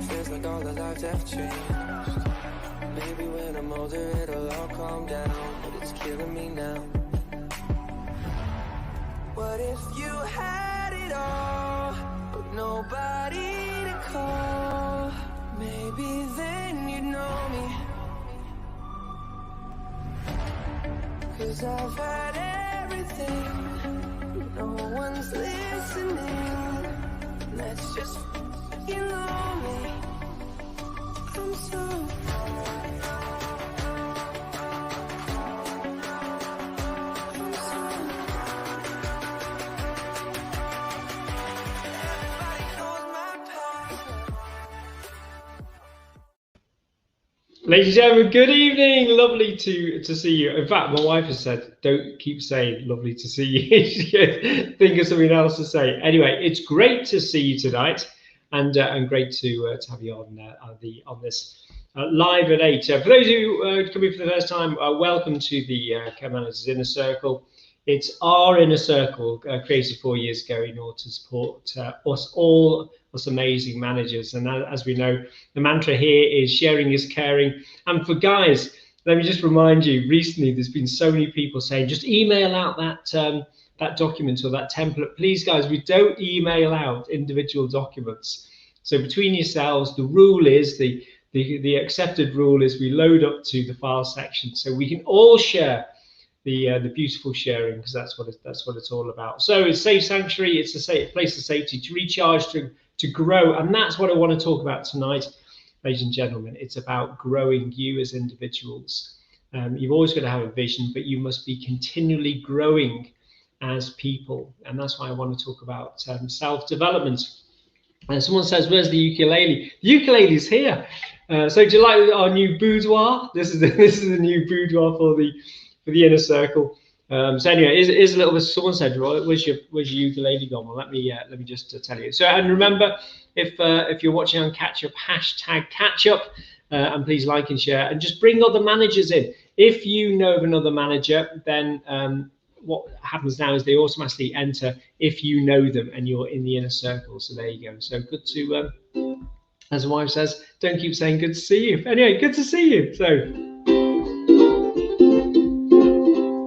Feels like all the lives have changed. Maybe when I'm older it'll all calm down, but it's killing me now. What if you had it all, but nobody to call? Maybe then you'd know me. 'Cause I've had everything, no one's listening. That's just you lonely. I'm so Ladies and gentlemen, good evening. Lovely to see you. In fact, my wife has said, don't keep saying lovely to see you. She could think of something else to say. Anyway, it's great to see you tonight, and great to have you on this live at 8. For those who are coming for the first time, welcome to the Care Managers Inner Circle. It's our inner circle, created 4 years ago in order to support us amazing managers. And as we know, the mantra here is sharing is caring. And for guys, let me just remind you, recently there's been so many people saying, just email out that document or that template. Please, guys, we don't email out individual documents. So between yourselves, the rule is, the accepted rule is we load up to the file section so we can all share the beautiful sharing, because that's what it's all about. So it's safe sanctuary, it's a safe place of safety to recharge, to grow, and that's what I want to talk about tonight, ladies and gentlemen. It's about growing you as individuals. You've always got to have a vision, but you must be continually growing as people, and that's why I want to talk about self-development. And someone says, where's the ukulele? The ukulele is here. So do you like our new boudoir? This is the new boudoir for the inner circle. So anyway, here's a little bit. Someone said, "Roy, where's your ukulele gone?" Well, let me just tell you. So, and remember, if you're watching on Catch Up, hashtag Catch Up, and please like and share, and just bring other managers in. If you know of another manager, then what happens now is they automatically enter if you know them and you're in the inner circle. So there you go. So good to, as the wife says, don't keep saying good to see you. Anyway, good to see you. So.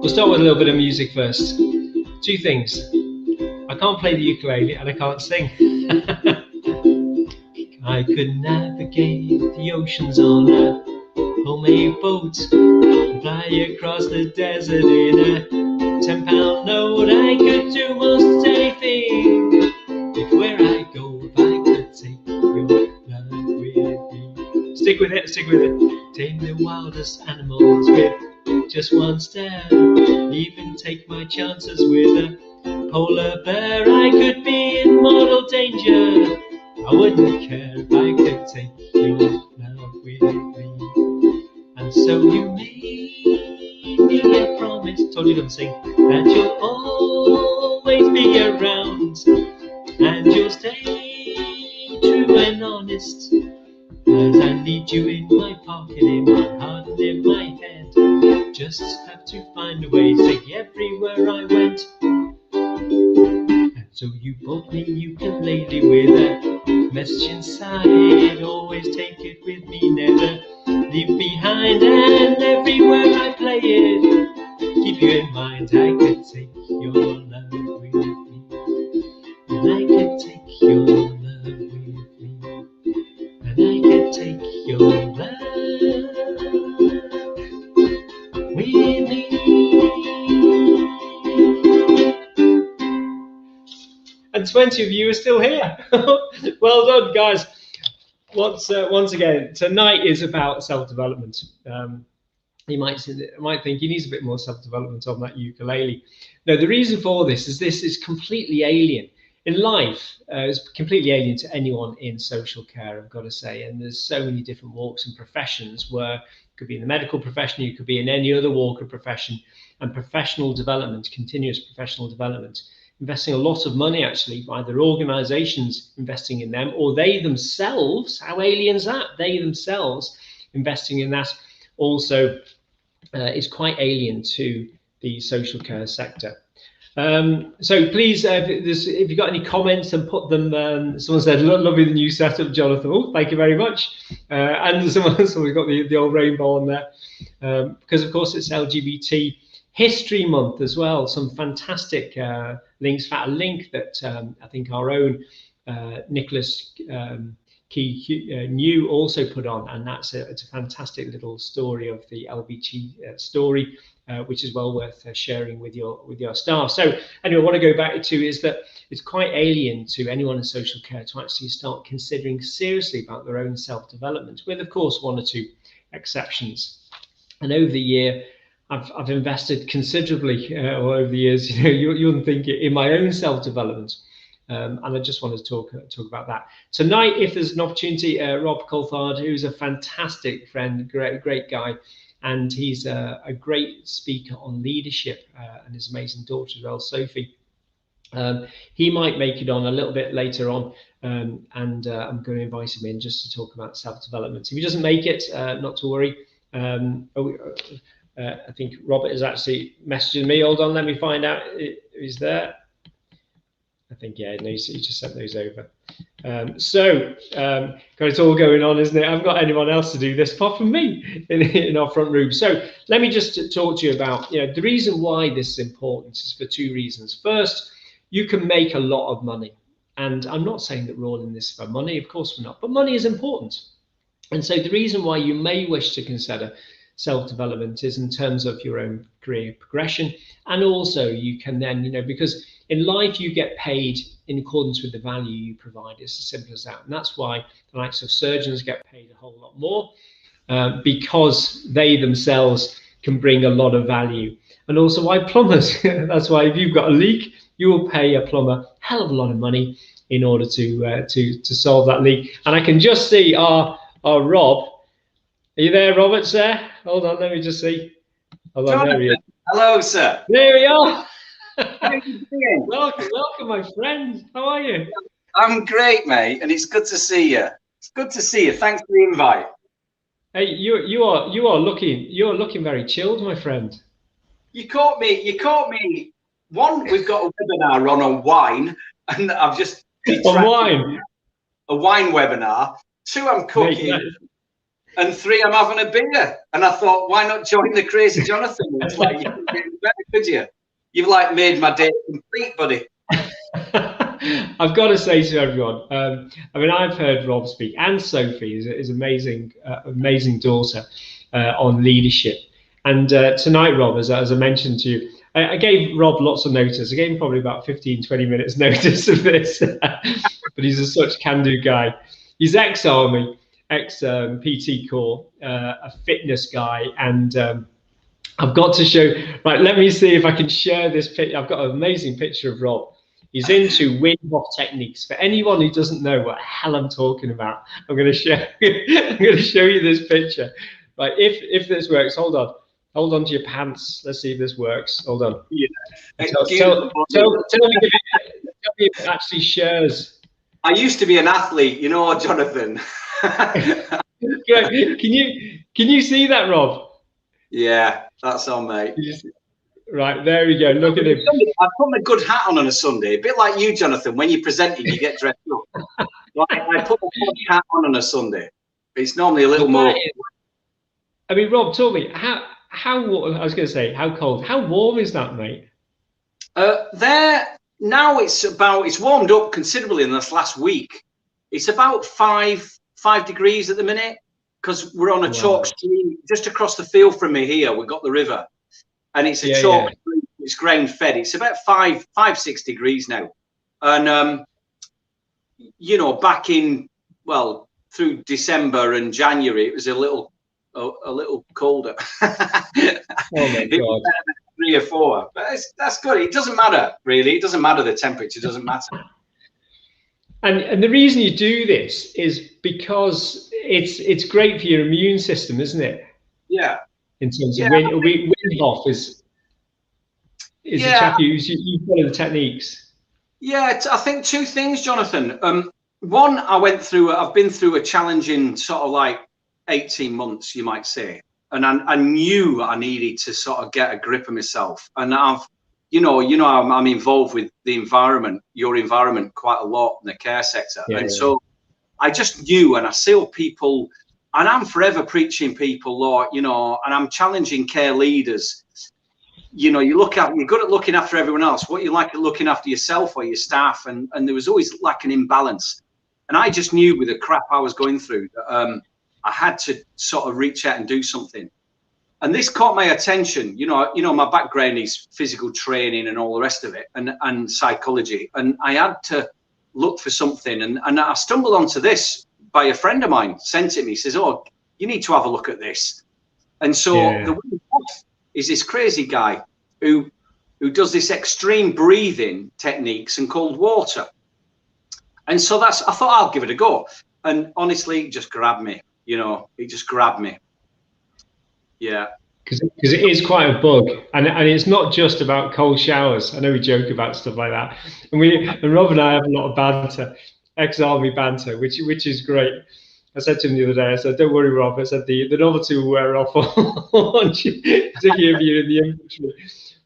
We'll start with a little bit of music first. Two things. I can't play the ukulele and I can't sing. I could navigate the oceans on a homemade boat, fly across the desert in a 10-pound note. I could do most anything. If where I go, if I could take your love with me. Stick with it, stick with it. Tame the wildest animals with just one step, even take my chances with a polar bear. I could be in mortal danger, I wouldn't care if I could take your love with me. And so you made me a promise, told you to sing, that you'll always be around, and you'll stay true and honest, as I need you in my pocket, in my heart and in my head. Just have to find a way, take everywhere I went. And so you bought me ukulele with a message inside. Always take it with me, never leave behind. And everywhere I play it, keep you in mind. I could take your love with me, and I could take your love with me, and I could take your love with me. And 20 of you are still here. Well done, guys. Once again, tonight is about self-development. You might think he needs a bit more self-development on that ukulele. No, the reason for this is completely alien. In life, it's completely alien to anyone in social care, I've got to say. And there's so many different walks and professions where you could be in the medical profession, you could be in any other walk of profession, and professional development, continuous professional development, investing a lot of money actually by their organizations investing in them, or they themselves, how alien is that? They themselves investing in that also is quite alien to the social care sector. So please, if you've got any comments, and put them. Someone said, "Lovely the new setup, Jonathan." Oh, thank you very much. And someone's got the old rainbow on there, because of course it's LGBT History Month as well. Some fantastic links. In fact, a link that I think our own Nicholas Key New also put on, and it's a fantastic little story of the LGBT story. Which is well worth sharing with your staff. So anyway, what I go back to is that it's quite alien to anyone in social care to actually start considering seriously about their own self-development, with of course one or two exceptions. And over the year, I've invested considerably, or over the years, you wouldn't think it, in my own self-development. And I just want to talk about that tonight. If there's an opportunity, Rob Coulthard, who's a fantastic friend, great guy. And he's a great speaker on leadership, and his amazing daughter as well, Sophie. He might make it on a little bit later on, and I'm going to invite him in just to talk about self-development. If he doesn't make it, not to worry. I think Robert is actually messaging me. Hold on, let me find out who's there. I think, yeah, no, he just sent those over. Got it all going on, isn't it? I haven't got anyone else to do this apart from me in our front room. So let me just talk to you about, the reason why this is important is for two reasons. First, you can make a lot of money. And I'm not saying that we're all in this for money, of course we're not, but money is important. And so the reason why you may wish to consider self-development is in terms of your own career progression. And also you can then, because in life you get paid in accordance with the value you provide. It's as simple as that. And that's why the likes of surgeons get paid a whole lot more, because they themselves can bring a lot of value. And also why plumbers, that's why if you've got a leak, you will pay a plumber a hell of a lot of money in order to solve that leak. And I can just see our Rob. Are you there, Robert, sir? Hold on, let me just see. Hold on, there he is. Hello, sir. There we are. How are you doing? Welcome, my friend. How are you? I'm great, mate, and it's good to see you. It's good to see you. Thanks for the invite. Hey, you are looking very chilled, my friend. You caught me. One, we've got a webinar on wine, and I've just on wine. A wine webinar. Two, I'm cooking. Mate, and three, I'm having a beer. And I thought, why not join the Crazy Jonathan? It's like, you couldn't get better, could you? You've like made my day complete, buddy. I've got to say to everyone, I've heard Rob speak, and Sophie, his amazing daughter, on leadership. And tonight, Rob, as I mentioned to you, I gave Rob lots of notice. I gave him probably about 15, 20 minutes notice of this. But he's such can-do guy. He's ex-Army, ex-PT Corps, a fitness guy, and I've got to show, right, let me see if I can share this picture. I've got an amazing picture of Rob. He's into Wim Hof techniques. For anyone who doesn't know what the hell I'm talking about, I'm going to show you this picture. Right, if this works, hold on to your pants. Let's see if this works. Hold on. Yeah. Tell me if it actually shares. I used to be an athlete, Jonathan. Great. Can you see that, Rob? Yeah, that's on, mate. Right, there we go. Look at him. I put a good hat on a Sunday, a bit like you, Jonathan. When you're presenting, you get dressed up. I put a good hat on a Sunday. It's normally a little more. I mean, Rob, tell me how I was going to say how cold. How warm is that, mate? There now it's warmed up considerably in this last week. It's about five degrees at the minute, because we're on a chalk stream just across the field from me here. We've got the river, and it's a chalk stream. It's grain fed. It's about 5-6 degrees now, and back in through December and January it was a little colder. Oh my God. 3 or 4, but that's good. It doesn't matter, really. It doesn't matter. The temperature doesn't matter. And the reason you do this is because it's great for your immune system, isn't it? Yeah. In terms of Wim Hof is a chap you follow the techniques. Yeah, I think 2 things, Jonathan. One, I've been through a challenging sort of like 18 months, you might say. And I knew I needed to sort of get a grip of myself. And I've I'm involved with the environment, your environment, quite a lot in the care sector. Yeah, and yeah. so I just knew, and I see people, and I'm forever preaching people, Lord, and I'm challenging care leaders. You're good at looking after everyone else. What you like at looking after yourself or your staff? And there was always like an imbalance. And I just knew with the crap I was going through that I had to sort of reach out and do something. And this caught my attention. My background is physical training and all the rest of it, and psychology. And I had to look for something. And I stumbled onto this by a friend of mine, sent it me, says, "Oh, you need to have a look at this." And so the Wim Hof is this crazy guy who does this extreme breathing techniques and cold water. And so I thought I'll give it a go. And honestly, it just grabbed me, it just grabbed me. Yeah. Because it is quite a bug, and it's not just about cold showers. I know we joke about stuff like that, and Rob and I have a lot of banter, ex-army banter, which is great. I said to him the other day, I said, "Don't worry, Rob." I said the novelty will wear off once you, particularly if you're in the infantry.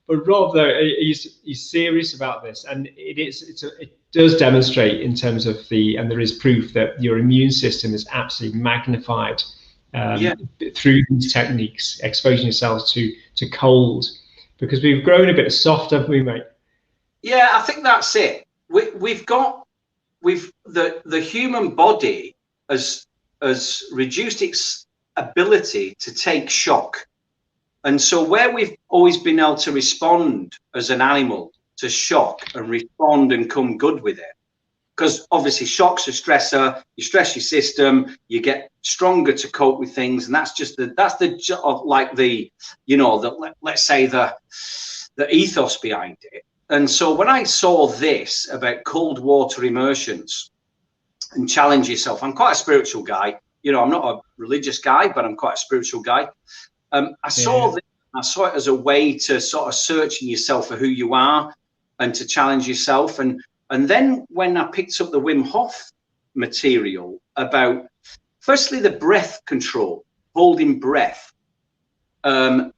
But Rob, though, he's serious about this, and it does demonstrate in terms of and there is proof that your immune system is absolutely magnified through these techniques, exposing yourselves to cold, because we've grown a bit soft, haven't we, mate? Yeah, I think that's it. The human body has reduced its ability to take shock. And so where we've always been able to respond as an animal to shock and respond and come good with it, because obviously shock's a stressor, you stress your system, you get stronger to cope with things, and that's let's say the ethos behind it. And so when I saw this about cold water immersions and challenge yourself, I'm quite a spiritual guy. I'm not a religious guy, but I'm quite a spiritual guy. I saw it as a way to sort of searching yourself for who you are and to challenge yourself. And then when I picked up the Wim Hof material about, firstly, the breath control, holding breath. And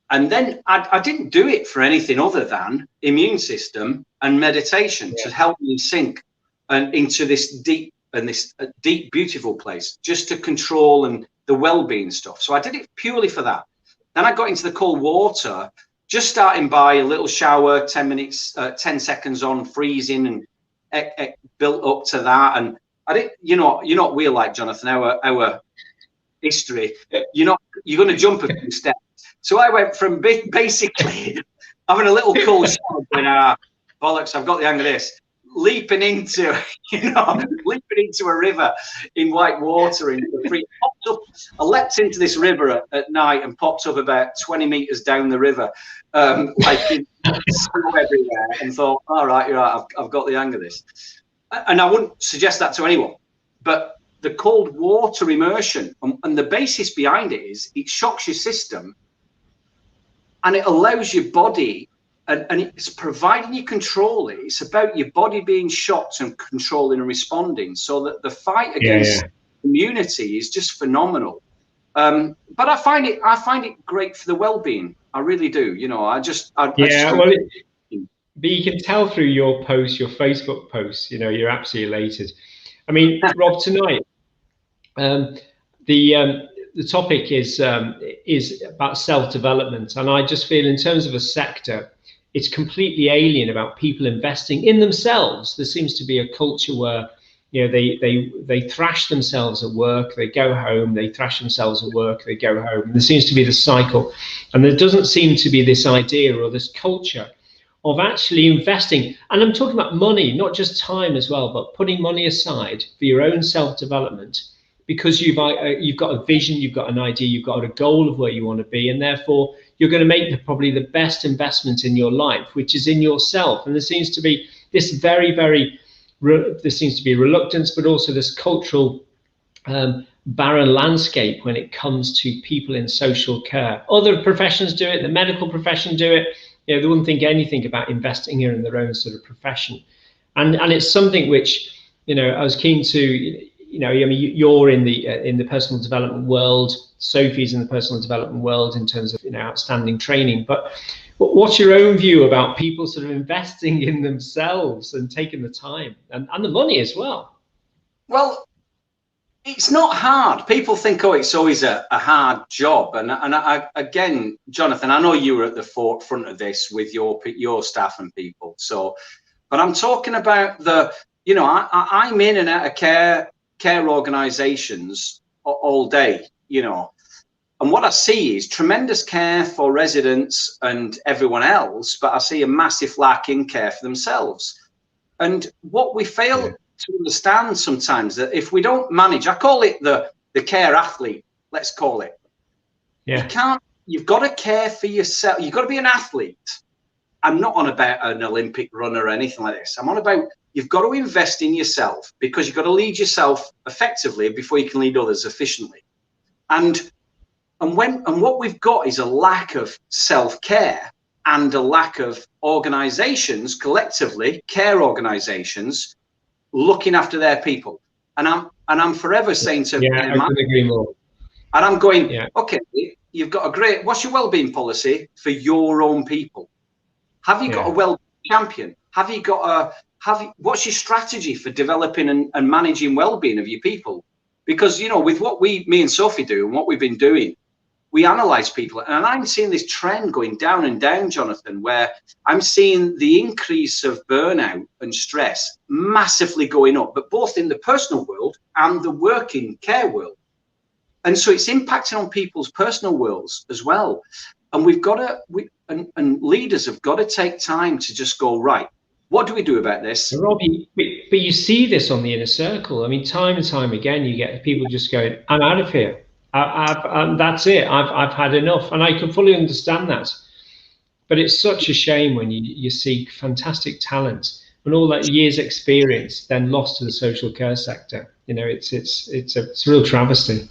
then I didn't do it for anything other than immune system and meditation to help me sink into this deep, beautiful place, just to control and the well-being stuff. So I did it purely for that. Then I got into the cold water, just starting by a little shower, 10 minutes, 10 seconds on, freezing, and built up to that. And I didn't, you're not we're like, Jonathan, our history. You're going to jump a few steps. So I went from basically having a little cold shower, going, bollocks, I've got the hang of this, leaping into a river in white water in the free. I leapt into this river at night and popped up about 20 meters down the river, like in snow everywhere, and thought, all right, you're right, I've got the hang of this. And I wouldn't suggest that to anyone, but the cold water immersion and the basis behind it is it shocks your system and it allows your body, and it's providing you control it. It's about your body being shocked and controlling and responding, so that the fight against immunity is just phenomenal. But I find it great for the well-being. I really do. But you can tell through your posts, your Facebook posts, you're absolutely elated. I mean, Rob, tonight, the topic is about self-development, and I just feel in terms of a sector, it's completely alien about people investing in themselves. There seems to be a culture where they thrash themselves at work, they go home, they thrash themselves at work, they go home. And there seems to be this cycle, and there doesn't seem to be this idea or this culture of actually investing. And I'm talking about money, not just time as well, but putting money aside for your own self-development, because you've got a vision, you've got an idea, you've got a goal of where you want to be, and therefore you're going to make probably the best investment in your life, which is in yourself. And there seems to be this there seems to be reluctance, but also this cultural barren landscape when it comes to people in social care. Other professions do it, the medical profession do it. They wouldn't think anything about investing here in their own sort of profession. And it's something which, I was keen to, you're in the personal development world, Sophie's in the personal development world in terms of, outstanding training. But what's your own view about people sort of investing in themselves and taking the time and the money as well? Well, it's not hard. People think, oh, it's always a hard job. And again, Jonathan, I know you were at the forefront of this with your staff and people. So, but I'm talking about I'm in and out of care organisations all day, and what I see is tremendous care for residents and everyone else, but I see a massive lack in care for themselves. And what we fail to understand sometimes, that if we don't manage, I call it the care athlete, let's call it. Yeah. You've got to care for yourself. You've got to be an athlete. I'm not on about an Olympic runner or anything like this. I'm on about you've got to invest in yourself, because you've got to lead yourself effectively before you can lead others efficiently. And what we've got is a lack of self-care and a lack of organizations, collectively, care organizations, looking after their people. And I'm forever saying to I couldn't agree more. And I'm going, okay, you've got a great, what's your well-being policy for your own people? Have you got a well-being champion? What's your strategy for developing and managing well-being of your people? Because, with what me and Sophie do and what we've been doing, we analyze people, and I'm seeing this trend going down and down, Jonathan, where I'm seeing the increase of burnout and stress massively going up, but both in the personal world and the working care world. And so it's impacting on people's personal worlds as well. And and leaders have got to take time to just go, right, what do we do about this? Robbie, but you see this on the inner circle. I mean, time and time again, you get people just going, I'm out of here. That's it. I've had enough. And I can fully understand that. But it's such a shame when you see fantastic talent and all that years experience then lost to the social care sector. It's a real travesty.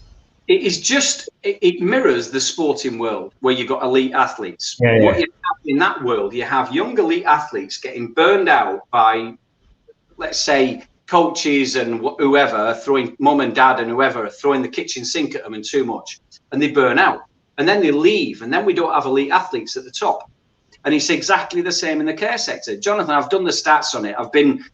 It is just, it mirrors the sporting world where you've got elite athletes. What you have in that world, you have young elite athletes getting burned out by, let's say, coaches and whoever, throwing mum and dad and whoever, throwing the kitchen sink at them and too much, and they burn out. And then they leave, and then we don't have elite athletes at the top. And it's exactly the same in the care sector. Jonathan, I've done the stats on it. I've been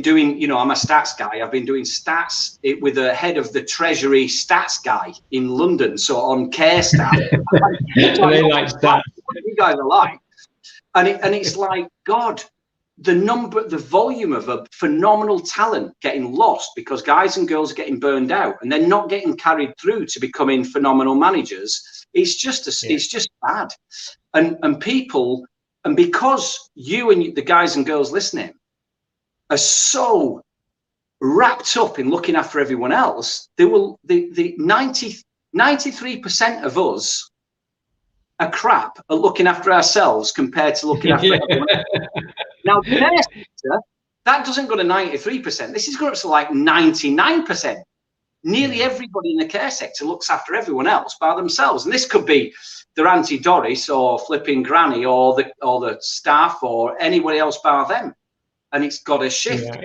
doing, I'm a stats guy. I've been doing stats with the head of the Treasury stats guy in London, so on care staff. They like stats. What you guys are like. And it's like, God, the volume of a phenomenal talent getting lost because guys and girls are getting burned out and they're not getting carried through to becoming phenomenal managers. It's just it's just bad. And people, and because you and the guys and girls listening are so wrapped up in looking after everyone else, the 93% of us are crap at looking after ourselves compared to looking after everyone else. Now, the care sector, that doesn't go to 93%. This is going up to like 99%. Nearly everybody in the care sector looks after everyone else by themselves. And this could be their Auntie Doris or flipping Granny or the staff or anybody else bar them. And it's got to shift. Yeah,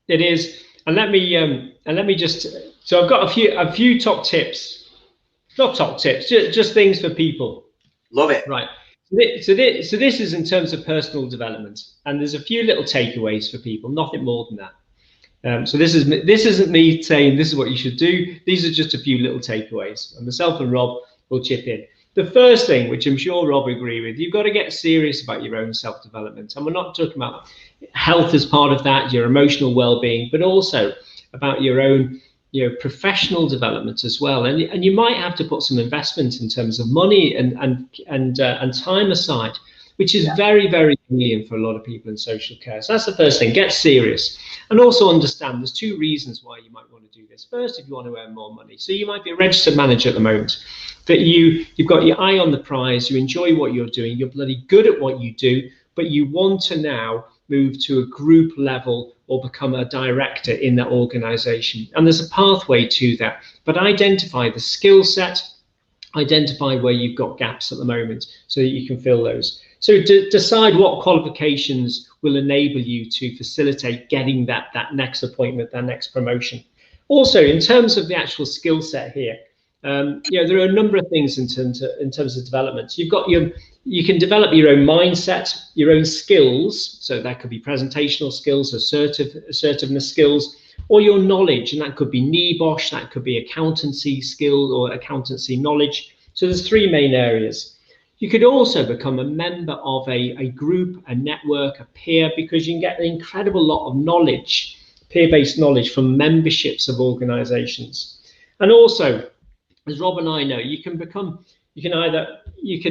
it is. And let me just, so I've got a few top tips, not top tips, just things for people. Love it. Right. So this is in terms of personal development, and there's a few little takeaways for people, nothing more than that. So this isn't me saying this is what you should do. These are just a few little takeaways, and myself and Rob will chip in. The first thing, which I'm sure Rob will agree with, you've got to get serious about your own self-development. And we're not talking about health as part of that, your emotional well-being, but also about your own professional development as well. And you might have to put some investment in terms of money and time aside, which is very, very convenient for a lot of people in social care. So that's the first thing, get serious. And also understand there's two reasons why you might want to do this. First, if you want to earn more money. So you might be a registered manager at the moment, but you've got your eye on the prize, you enjoy what you're doing, you're bloody good at what you do, but you want to now move to a group level or become a director in that organization. And there's a pathway to that, but identify the skill set, identify where you've got gaps at the moment so that you can fill those. So decide what qualifications will enable you to facilitate getting that next appointment, that next promotion. Also, in terms of the actual skill set here, There are a number of things in terms of development. You can develop your own mindset, your own skills. So that could be presentational skills, assertiveness skills, or your knowledge, and that could be NEBOSH, that could be accountancy skill or accountancy knowledge. So there's three main areas. You could also become a member of a group, a network, a peer, because you can get an incredible lot of knowledge, peer-based knowledge from memberships of organizations. And also, as Rob and I know, you can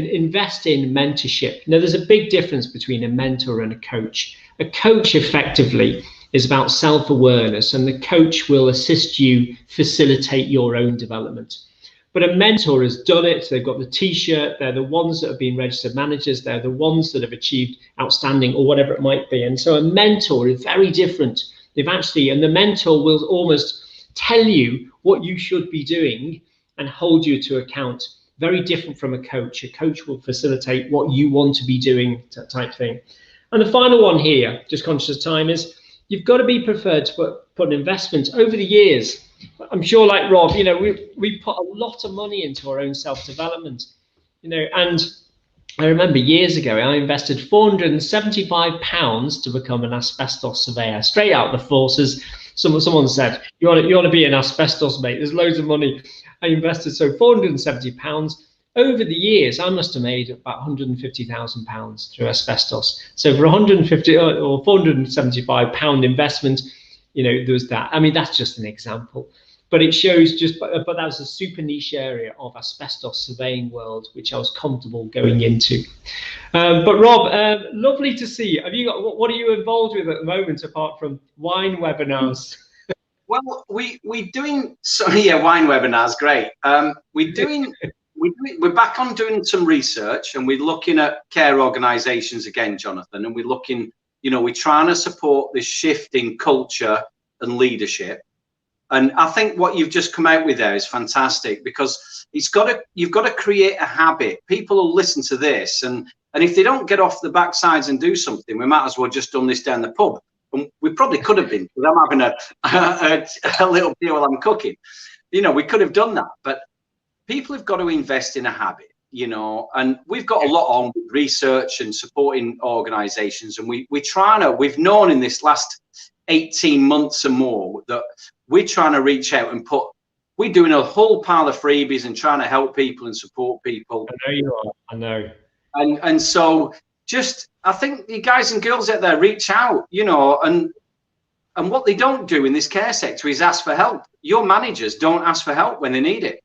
invest in mentorship. Now, there's a big difference between a mentor and a coach. A coach effectively is about self-awareness, and the coach will assist you facilitate your own development. But a mentor has done it. They've got the t-shirt. They're the ones that have been registered managers. They're the ones that have achieved outstanding or whatever it might be. And so a mentor is very different. And the mentor will almost tell you what you should be doing and hold you to account. Very different from a coach. A coach will facilitate what you want to be doing, type thing. And the final one here, just conscious of time, is you've got to be prepared to put an investment over the years. I'm sure, like Rob, we put a lot of money into our own self-development, and I remember years ago, I invested £475 to become an asbestos surveyor, straight out the forces. Someone said, you want to be an asbestos mate, there's loads of money. I invested, so £470. Over the years, I must have made about £150,000 through asbestos. So for £150 or £475 investment, there was that. I mean, that's just an example, but it shows but that was a super niche area of asbestos surveying world, which I was comfortable going into. But Rob, lovely to see you. What are you involved with at the moment, apart from wine webinars? Well, we're doing wine webinars, great. We're back on doing some research, and we're looking at care organisations again, Jonathan, and we're looking. We're trying to support this shift in culture and leadership. And I think what you've just come out with there is fantastic, because you've got to create a habit. People will listen to this, and if they don't get off the backsides and do something, we might as well just done this down the pub. And we probably could have been, because I'm having a little beer while I'm cooking. We could have done that, but people have got to invest in a habit. And we've got a lot on with research and supporting organizations, and we've known in this last 18 months and more that we're trying to reach out and we're doing a whole pile of freebies and trying to help people and support people. I know you are. I know. And so I think the guys and girls out there reach out, and what they don't do in this care sector is ask for help. Your managers don't ask for help when they need it.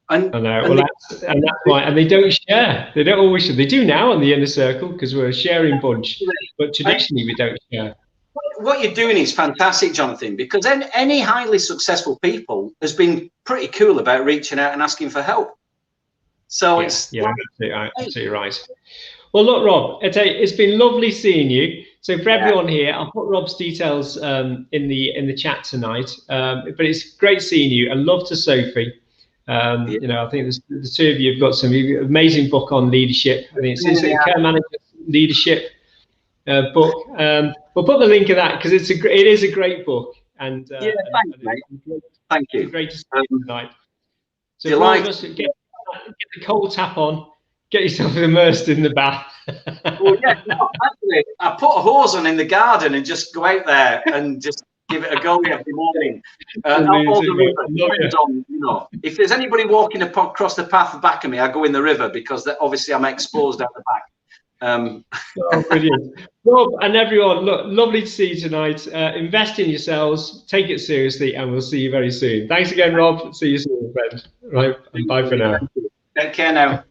I know. That's why, and they don't share. They don't always share. They do now in the inner circle, because we're a sharing bunch, but traditionally we don't share. What you're doing is fantastic, Jonathan, because any highly successful people has been pretty cool about reaching out and asking for help. So absolutely right. Well, look, Rob, it's been lovely seeing you. So for everyone here, I'll put Rob's details in the chat tonight. But it's great seeing you, and love to Sophie. I think the two of you have got some amazing book on leadership. I think it's a care manager leadership book. We'll put the link of that, because it is a great book. And thank you. Great to see you tonight. So get the cold tap on, get yourself immersed in the bath. Well, actually, I put a hose on in the garden and just go out there and just give it a go every morning. If there's anybody walking across the path back of me, I go in the river, because obviously I'm exposed at the back. Brilliant. Rob and everyone, look, lovely to see you tonight. Invest in yourselves, take it seriously, and we'll see you very soon. Thanks again, Rob. See you soon, friend. Right, and bye for now. Take care now.